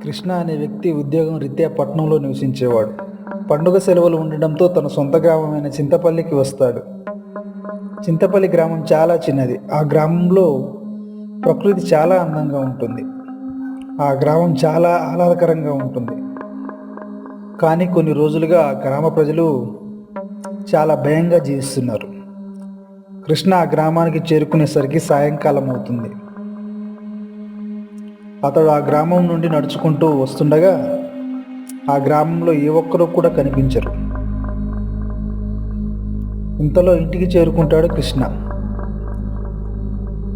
కృష్ణ అనే వ్యక్తి ఉద్యోగం రీత్యా పట్నంలో నివసించేవాడు. పండుగ సెలవులు ఉండడంతో తన సొంత గ్రామమైన చింతపల్లికి వస్తాడు. చింతపల్లి గ్రామం చాలా చిన్నది. ఆ గ్రామంలో ప్రకృతి చాలా అందంగా ఉంటుంది. ఆ గ్రామం చాలా ఆహ్లాదకరంగా ఉంటుంది. కానీ కొన్ని రోజులుగా ఆ గ్రామ ప్రజలు చాలా భయంగా జీవిస్తున్నారు. కృష్ణ ఆ గ్రామానికి చేరుకునేసరికి సాయంకాలం అవుతుంది. అతడు ఆ గ్రామం నుండి నడుచుకుంటూ వస్తుండగా ఆ గ్రామంలో ఏ ఒక్కరూ కూడా కనిపించరు. ఇంతలో ఇంటికి చేరుకుంటాడు కృష్ణ.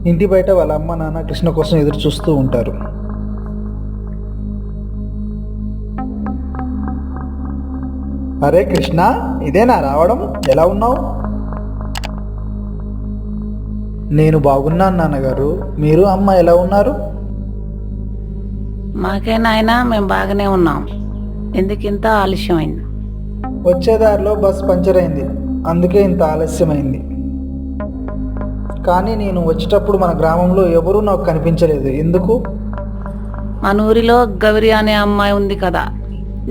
ఇంటి బయట వాళ్ళ అమ్మ నాన్న కృష్ణ కోసం ఎదురు చూస్తూ ఉంటారు. అరే కృష్ణ, ఇదేనా రావడం? ఎలా ఉన్నావు? నేను బాగున్నాను నాన్నగారు. మీరు అమ్మ ఎలా ఉన్నారు? మాకే నాయనా, మేము బాగానే ఉన్నాం. ఎందుకు ఇంత ఆలస్యమైంది? వచ్చేదారిలో బస్ పంచర్ అయింది, అందుకే ఇంత ఆలస్యమైంది. కానీ నేను వచ్చేటప్పుడు మన గ్రామంలో ఎవరూ నాకు కనిపించలేదు. ఎందుకు? మన ఊరిలో గౌరి అనే అమ్మాయి ఉంది కదా,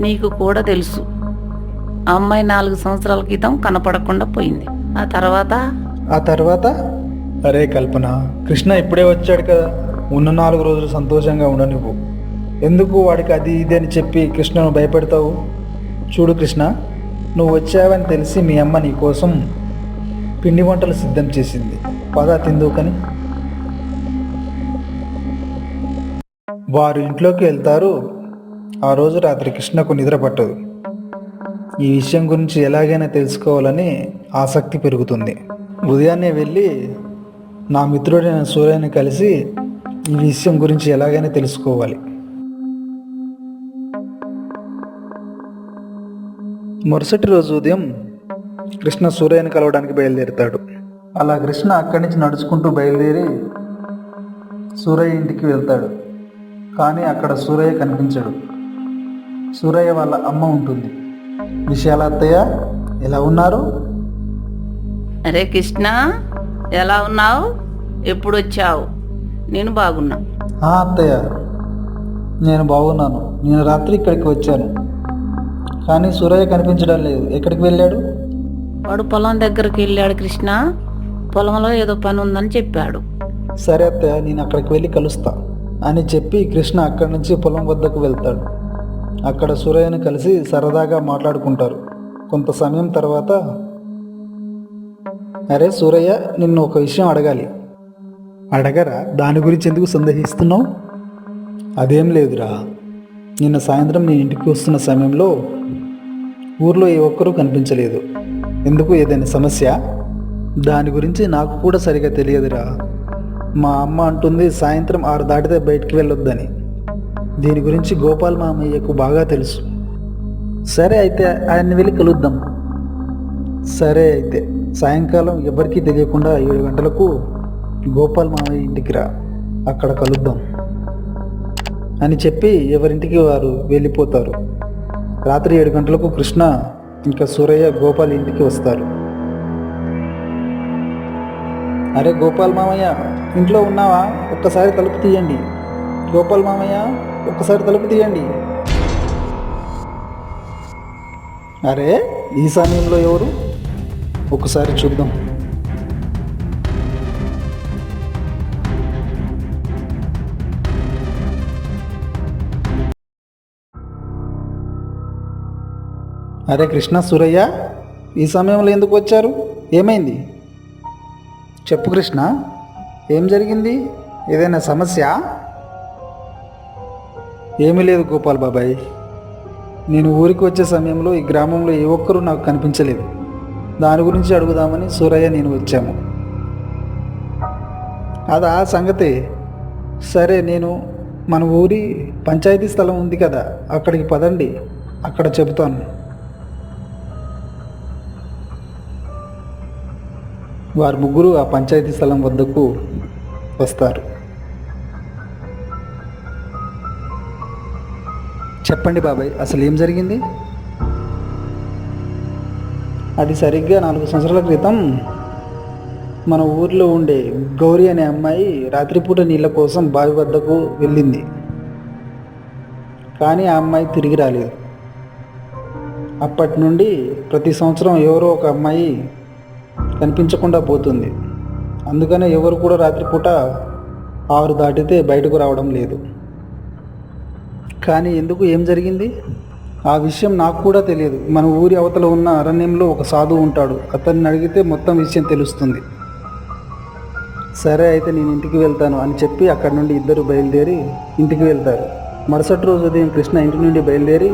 నీకు కూడా తెలుసు. ఆ అమ్మాయి 4 సంవత్సరాల క్రితం కనపడకుండా పోయింది. ఆ తర్వాత అరే కల్పన, కృష్ణ ఇప్పుడే వచ్చాడు కదా, ఉన్న 4 రోజులు సంతోషంగా ఉండనివ్వు. ఎందుకు వాడికి అది ఇది అని చెప్పి కృష్ణను భయపెడతావు? చూడు కృష్ణ, నువ్వు వచ్చావని తెలిసి మీ అమ్మ నీ కోసం పిండి వంటలు సిద్ధం చేసింది. పద తిందుకని. వారు ఇంట్లోకి వెళ్తారు. ఆ రోజు రాత్రి కృష్ణకు నిద్ర పట్టదు. ఈ విషయం గురించి ఎలాగైనా తెలుసుకోవాలని ఆసక్తి పెరుగుతుంది. ఉదయాన్నే వెళ్ళి నా మిత్రుడైన సూర్యని కలిసి ఈ విషయం గురించి ఎలాగైనా తెలుసుకోవాలి. మరుసటి రోజు ఉదయం కృష్ణ సూర్యని కలవడానికి బయలుదేరుతాడు. అలా కృష్ణ అక్కడి నుంచి నడుచుకుంటూ బయలుదేరి సూరయ్య ఇంటికి వెళ్తాడు. కానీ అక్కడ సూరయ్య కనిపించడు. సూరయ్య వాళ్ళ అమ్మ ఉంటుంది. విశాల అత్తయ్య, ఎలా ఉన్నారు? అరే కృష్ణ, ఎలా ఉన్నావు? ఎప్పుడు వచ్చావు? నేను బాగున్నా. అత్తయ్య, నేను బాగున్నాను. నేను రాత్రి ఇక్కడికి వచ్చాను, కానీ సూరయ్య కనిపించడం లేదు. ఎక్కడికి వెళ్ళాడు? వాడు పొలం దగ్గరికి వెళ్ళాడు కృష్ణ. పొలంలో ఏదో పని ఉందని చెప్పాడు. సరే అత్తయ్య, నేను అక్కడికి వెళ్ళి కలుస్తా అని చెప్పి కృష్ణ అక్కడి నుంచి పొలం వద్దకు వెళ్తాడు. అక్కడ సూరయ్యను కలిసి సరదాగా మాట్లాడుకుంటారు. కొంత సమయం తర్వాత, అరే సూరయ్య, నిన్ను ఒక విషయం అడగాలి. అడగరా? దాని గురించి ఎందుకు సందేహిస్తున్నావు? అదేం లేదురా, నిన్న సాయంత్రం నేను ఇంటికి వస్తున్న సమయంలో ఊర్లో ఏ ఒక్కరూ కనిపించలేదు. ఎందుకు? ఏదైనా సమస్య? దాని గురించి నాకు కూడా సరిగా తెలియదురా. మా అమ్మ అంటుంది సాయంత్రం 6 దాటితే బయటికి వెళ్ళొద్దని. దీని గురించి గోపాల్ మామయ్యకు బాగా తెలుసు. సరే అయితే ఆయన్ని వెళ్ళి కలుద్దాం. సరే అయితే సాయంకాలం ఎవరికీ తెలియకుండా 7 గంటలకు గోపాల్ మామయ్య ఇంటికి రా, అక్కడ కలుద్దాం అని చెప్పి ఎవరింటికి వారు వెళ్ళిపోతారు. రాత్రి 7 గంటలకు కృష్ణ ఇంకా సూరయ్య గోపాల్ ఇంటికి వస్తారు. అరే గోపాల్ మామయ్య, ఇంట్లో ఉన్నావా? ఒక్కసారి తలుపు తీయండి. గోపాల్ మామయ్య, ఒక్కసారి తలుపు తీయండి. అరే ఈ సమయంలో ఎవరు? ఒకసారి చూద్దాం. అరే కృష్ణ, సూరయ్య, ఈ సమయంలో ఎందుకు వచ్చారు? ఏమైంది? చెప్పు కృష్ణ, ఏం జరిగింది? ఏదైనా సమస్య? ఏమీ లేదు గోపాల్ బాబాయ్. నేను ఊరికి వచ్చే సమయంలో ఈ గ్రామంలో ఏ ఒక్కరూ నాకు కనిపించలేదు. దాని గురించి అడుగుదామని సూరయ్య నేను వచ్చాము. అదా సంగతి? సరే, నేను మన ఊరి పంచాయతీ స్థలం ఉంది కదా, అక్కడికి పదండి, అక్కడ చెబుతాను. వారు ముగ్గురు ఆ పంచాయతీ స్థలం వద్దకు వస్తారు. చెప్పండి బాబాయ్, అసలు ఏం జరిగింది? అది సరిగ్గా 4 సంవత్సరాల క్రితం మన ఊర్లో ఉండే గౌరీ అనే అమ్మాయి రాత్రిపూట నీళ్ళ కోసం బావి వద్దకు వెళ్ళింది. కానీ ఆ అమ్మాయి తిరిగి రాలేదు. అప్పటి నుండి ప్రతి సంవత్సరం ఎవరో ఒక అమ్మాయి కనిపించకుండా పోతుంది. అందుకనే ఎవరు కూడా రాత్రిపూట 6 దాటితే బయటకు రావడం లేదు. కానీ ఎందుకు, ఏం జరిగింది ఆ విషయం నాకు కూడా తెలియదు. మన ఊరి అవతల ఉన్న అరణ్యంలో ఒక సాధువు ఉంటాడు. అతన్ని అడిగితే మొత్తం విషయం తెలుస్తుంది. సరే అయితే నేను ఇంటికి వెళ్తాను అని చెప్పి అక్కడి నుండి ఇద్దరు బయలుదేరి ఇంటికి వెళ్తారు. మరుసటి రోజు ఉదయం కృష్ణ ఇంటి నుండి బయలుదేరి